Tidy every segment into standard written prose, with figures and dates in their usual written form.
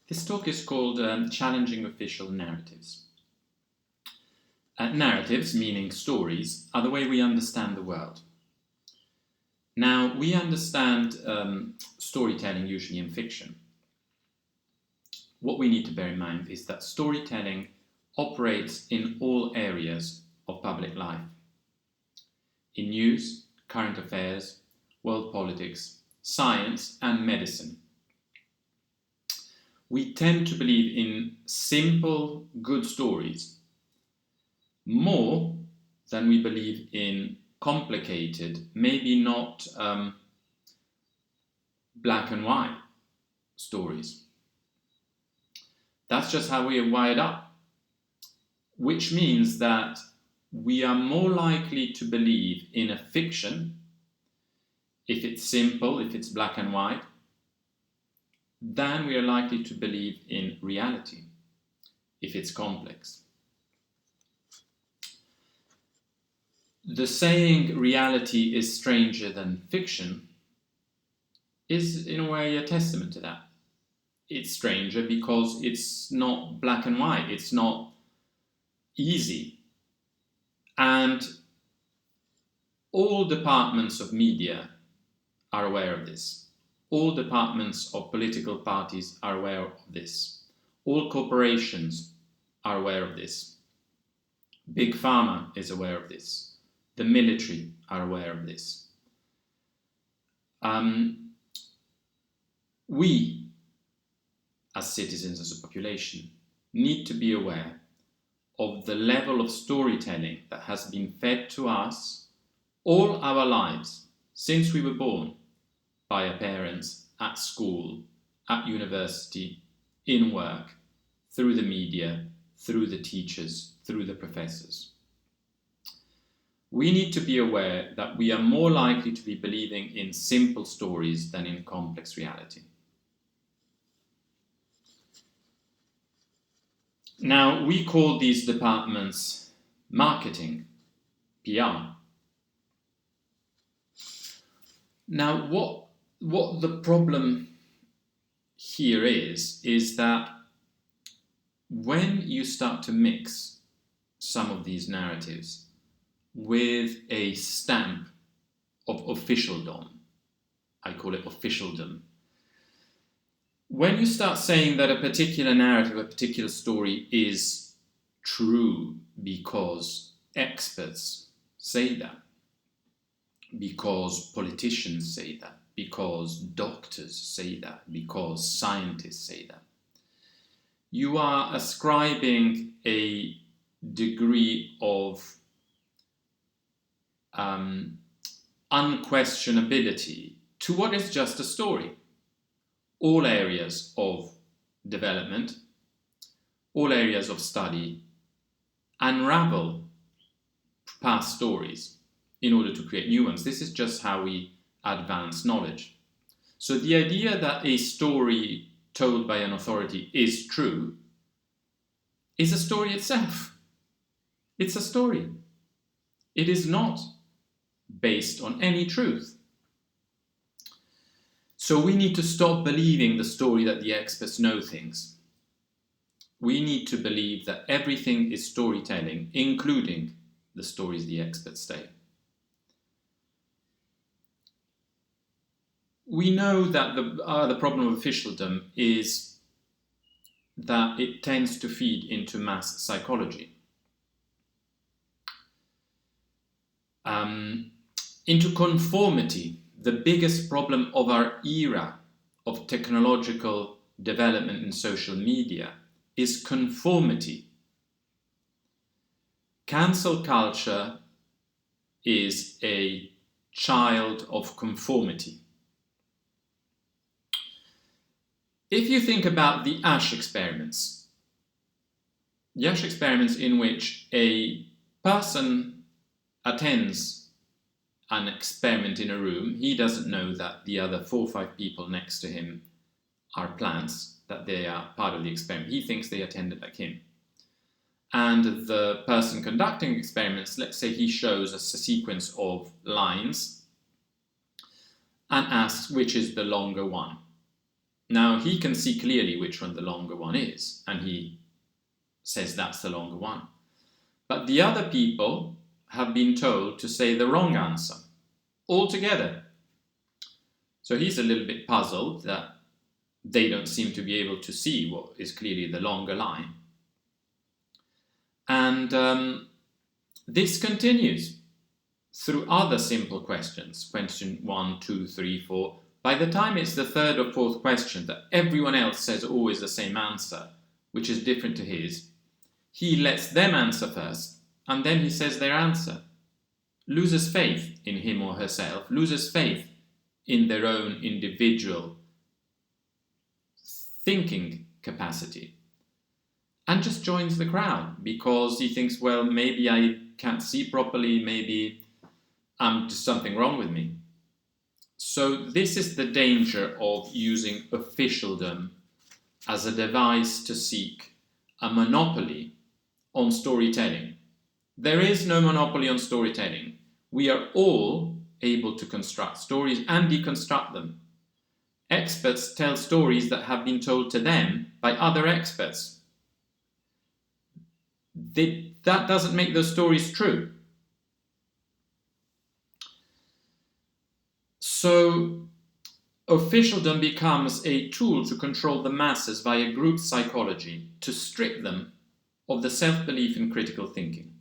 This talk is called Challenging Official Narratives. Narratives, meaning stories, are the way we understand the world. Now, we understand storytelling usually in fiction. What we need to bear in mind is that storytelling operates in all areas of public life. In news, current affairs, world politics, science, and medicine. We tend to believe in simple, good stories more than we believe in complicated, maybe not black and white stories. That's just how we are wired up, which means that we are more likely to believe in a fiction if it's simple, if it's black and white, than we are likely to believe in reality if it's complex. The saying reality is stranger than fiction is in a way a testament to that. It's stranger because it's not black and white, it's not easy. And all departments of media are aware of this. All departments of political parties are aware of this. All corporations are aware of this. Big Pharma is aware of this. The military are aware of this. We, as citizens, as a population, need to be aware of the level of storytelling that has been fed to us all our lives, since we were born, by our parents, at school, at university, in work, through the media, through the teachers, through the professors. We need to be aware that we are more likely to be believing in simple stories than in complex reality. Now, we call these departments marketing, PR. Now, what the problem here is that when you start to mix some of these narratives with a stamp of officialdom, I call it officialdom, when you start saying that a particular narrative, a particular story is true because experts say that, because politicians say that, because doctors say that, because scientists say that, you are ascribing a degree of unquestionability to what is just a story. All areas of development, all areas of study, unravel past stories in order to create new ones. This is just how we advance knowledge. So the idea that a story told by an authority is true is a story itself. It's a story. It is not based on any truth. So we need to stop believing the story that the experts know things. We need to believe that everything is storytelling, including the stories the experts say. We know that the problem of officialdom is that it tends to feed into mass psychology, into conformity. The biggest problem of our era of technological development in social media is conformity. Cancel culture is a child of conformity. If you think about the Asch experiments in which a person attends an experiment in a room, he doesn't know that the other 4 or 5 people next to him are plants, that they are part of the experiment. He thinks they attended like him. And the person conducting experiments, let's say he shows us a sequence of lines and asks which is the longer one. Now, he can see clearly which one the longer one is, and he says that's the longer one. But the other people have been told to say the wrong answer altogether. So he's a little bit puzzled that they don't seem to be able to see what is clearly the longer line. And this continues through other simple questions, question 1, 2, 3, 4. By the time it's the third or fourth question that everyone else says always the same answer, which is different to his, he lets them answer first, and then he says their answer. Loses faith in him or herself, loses faith in their own individual thinking capacity, and just joins the crowd because he thinks, well, maybe I can't see properly, maybe there's something wrong with me. So this is the danger of using officialdom as a device to seek a monopoly on storytelling. There is no monopoly on storytelling. We are all able to construct stories and deconstruct them. Experts tell stories that have been told to them by other experts. That doesn't make those stories true. So officialdom becomes a tool to control the masses via group psychology, to strip them of the self-belief in critical thinking.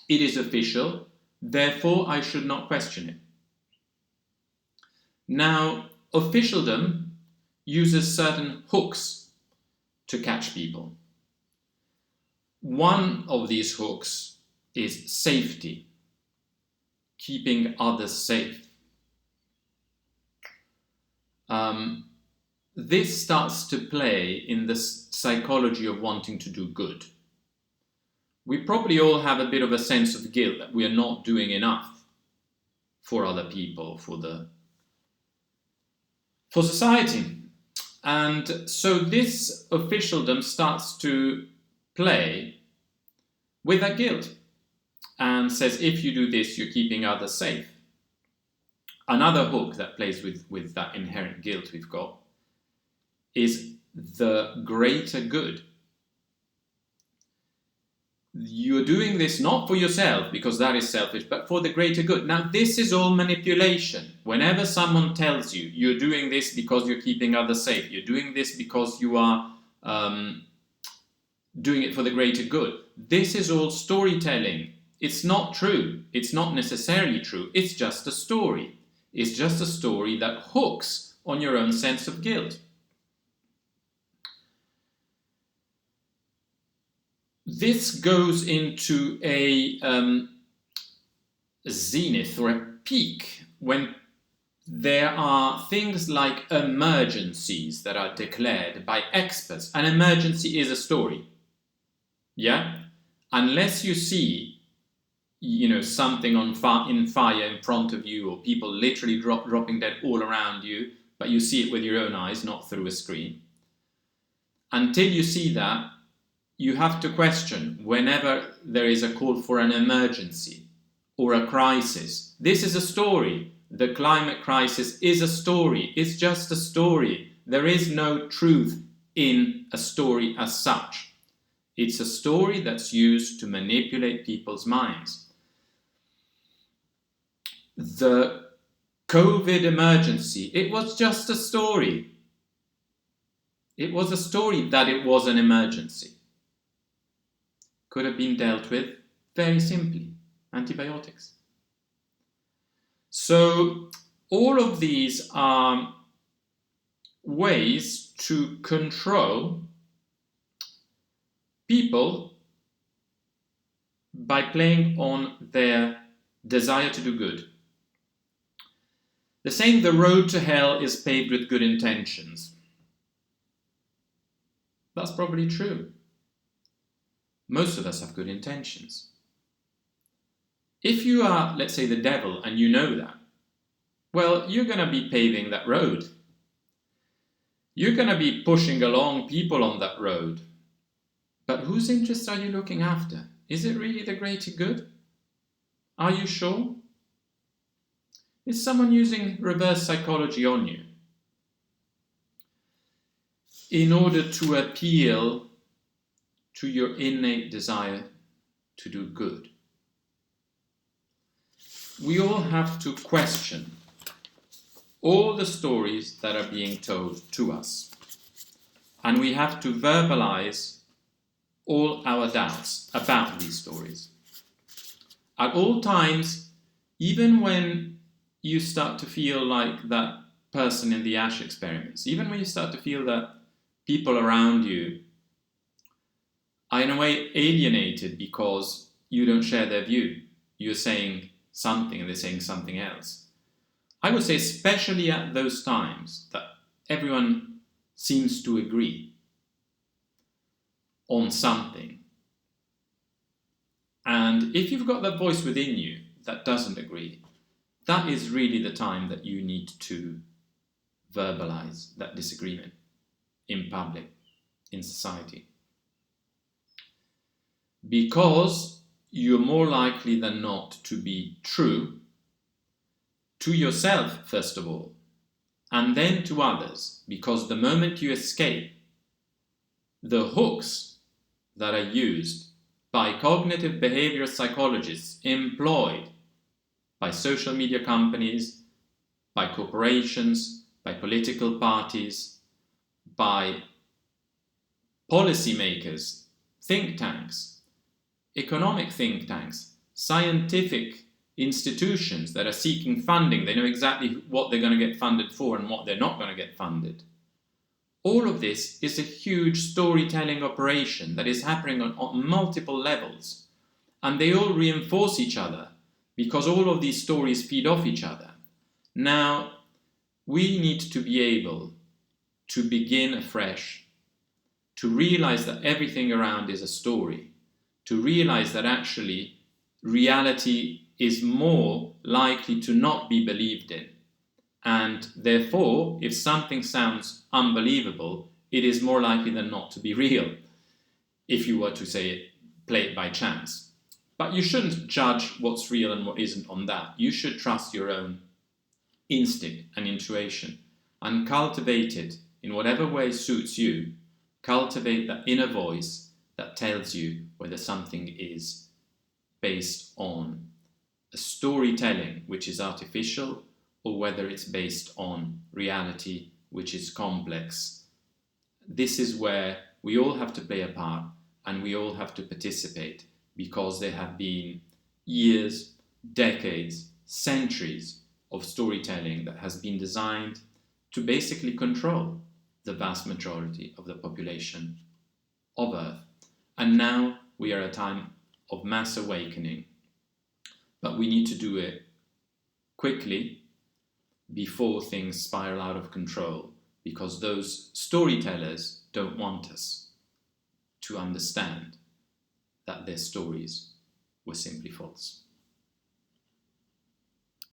It is official, therefore I should not question it. Now, officialdom uses certain hooks to catch people. One of these hooks is safety, keeping others safe. This starts to play in the psychology of wanting to do good. We probably all have a bit of a sense of guilt that we are not doing enough for other people, for society. And so this officialdom starts to play with that guilt and says, if you do this, you're keeping others safe. Another hook that plays with that inherent guilt we've got is the greater good. You're doing this not for yourself, because that is selfish, but for the greater good. Now, this is all manipulation. Whenever someone tells you, you're doing this because you're keeping others safe, you're doing this because you are doing it for the greater good, this is all storytelling. It's not true. It's not necessarily true. It's just a story. It's just a story that hooks on your own sense of guilt. This goes into a zenith or a peak when there are things like emergencies that are declared by experts. An emergency is a story. Yeah? Unless you see, something in fire in front of you, or people literally dropping dead all around you, but you see it with your own eyes, not through a screen. Until you see that, you have to question whenever there is a call for an emergency or a crisis. This is a story. The climate crisis is a story. It's just a story. There is no truth in a story as such. It's a story that's used to manipulate people's minds. The COVID emergency, it was just a story. It was a story that it was an emergency. Could have been dealt with very simply. Antibiotics. So all of these are ways to control people by playing on their desire to do good. The saying, the road to hell is paved with good intentions. That's probably true. Most of us have good intentions. If you are, let's say, the devil and you know that, well, you're going to be paving that road. You're going to be pushing along people on that road. But whose interests are you looking after? Is it really the greater good? Are you sure? Is someone using reverse psychology on you? in order to appeal to your innate desire to do good. We all have to question all the stories that are being told to us, and we have to verbalize all our doubts about these stories. At all times, even when you start to feel like that person in the ash experiments, even when you start to feel that people around you are in a way alienated because you don't share their view, you're saying something and they're saying something else. I would say especially at those times that everyone seems to agree on something. And if you've got that voice within you that doesn't agree, that is really the time that you need to verbalize that disagreement in public, in society. Because you're more likely than not to be true to yourself, first of all, and then to others, because the moment you escape the hooks that are used by cognitive behavioral psychologists employed by social media companies, by corporations, by political parties, by policymakers, think tanks, economic think tanks, scientific institutions that are seeking funding. They know exactly what they're going to get funded for and what they're not going to get funded. All of this is a huge storytelling operation that is happening on multiple levels, and they all reinforce each other because all of these stories feed off each other. Now, we need to be able to begin afresh, to realize that everything around is a story, to realize that actually reality is more likely to not be believed in. And therefore, if something sounds unbelievable, it is more likely than not to be real, if you were to say it, play it by chance. But you shouldn't judge what's real and what isn't on that. You should trust your own instinct and intuition and cultivate it in whatever way suits you. Cultivate that inner voice that tells you whether something is based on a storytelling which is artificial or whether it's based on reality which is complex. This is where we all have to play a part and we all have to participate, because there have been years, decades, centuries of storytelling that has been designed to basically control the vast majority of the population of Earth. And now we are at a time of mass awakening, but we need to do it quickly before things spiral out of control, because those storytellers don't want us to understand that their stories were simply false.